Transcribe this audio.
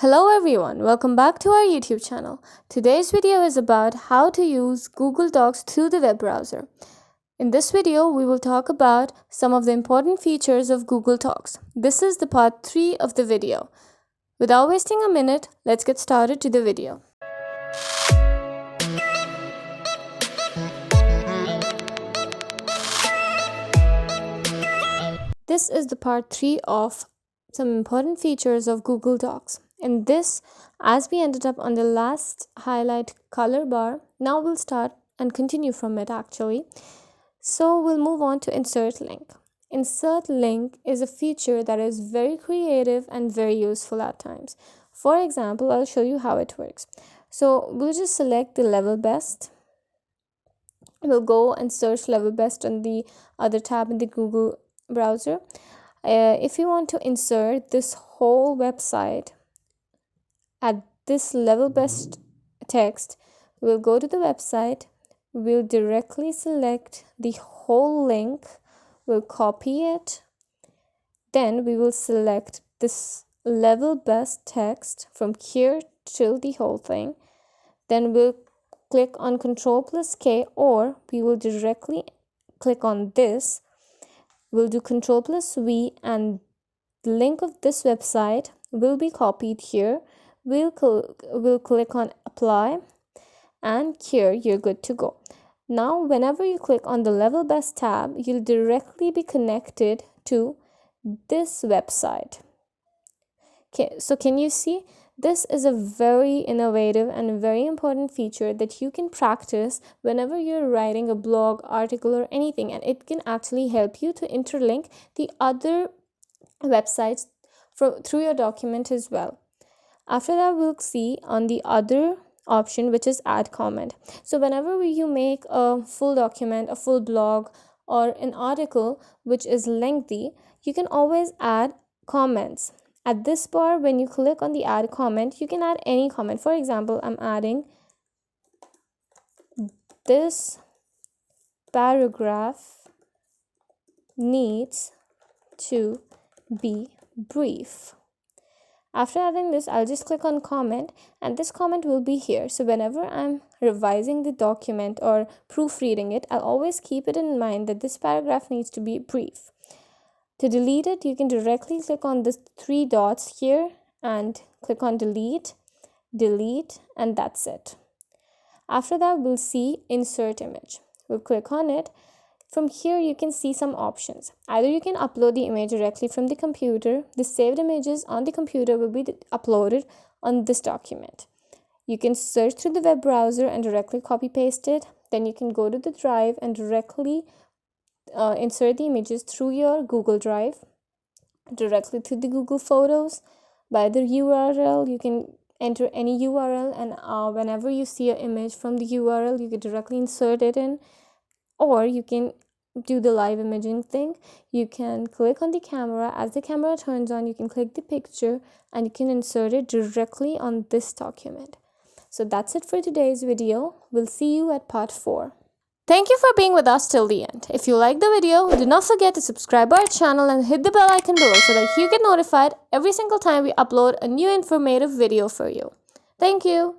Hello everyone, welcome back to our YouTube channel. Today's video is about how to use Google Docs through the web browser. In this video, we will talk about some of the important features of Google Docs. This is the part 3 of the video. Without wasting a minute, let's get started to the video. This is the part 3 of some important features of Google Docs. In this, as we ended up on the last highlight color bar, now we'll start and continue from it actually. So we'll move on to insert link. Insert link is a feature that is very creative and very useful at times. For example, I'll show you how it works. So we'll just select the level best. We'll go and search level best on the other tab in the Google browser. If you want to insert this whole website at this level best text, we'll go to the website, we'll directly select the whole link, we'll copy it, then we will select this level best text from here till the whole thing, then we'll click on Ctrl+K, or we will directly click on this, we'll do Ctrl+V, and the link of this website will be copied here. We'll click on apply, and here you're good to go. Now whenever you click on the level best tab, you'll directly be connected to this website. Okay, so can you see? This is a very innovative and very important feature that you can practice whenever you're writing a blog, article, or anything, and it can actually help you to interlink the other websites through your document as well. After that, we'll see on the other option, which is add comment. So whenever you make a full document, a full blog, or an article which is lengthy, you can always add comments. At this bar, when you click on the add comment, you can add any comment. For example, I'm adding this paragraph needs to be brief. After adding this, I'll just click on comment, and this comment will be here. So whenever I'm revising the document or proofreading it, I'll always keep it in mind that this paragraph needs to be brief. To delete it, you can directly click on the 3 dots here and click on delete, and that's it. After that, we'll see insert image. We'll click on it. From here, you can see some options. Either you can upload the image directly from the computer. The saved images on the computer will be uploaded on this document. You can search through the web browser and directly copy paste it. Then you can go to the drive and directly insert the images through your Google Drive, directly to the Google Photos. By the URL, you can enter any URL, and whenever you see an image from the URL, you can directly insert it in. Or you can do the live imaging thing. You can click on the camera. As the camera turns on, you can click the picture and you can insert it directly on this document. So that's it for today's video. We'll see you at part 4. Thank you for being with us till the end. If you like the video, do not forget to subscribe our channel and hit the bell icon below so that you get notified every single time we upload a new informative video for you. Thank you.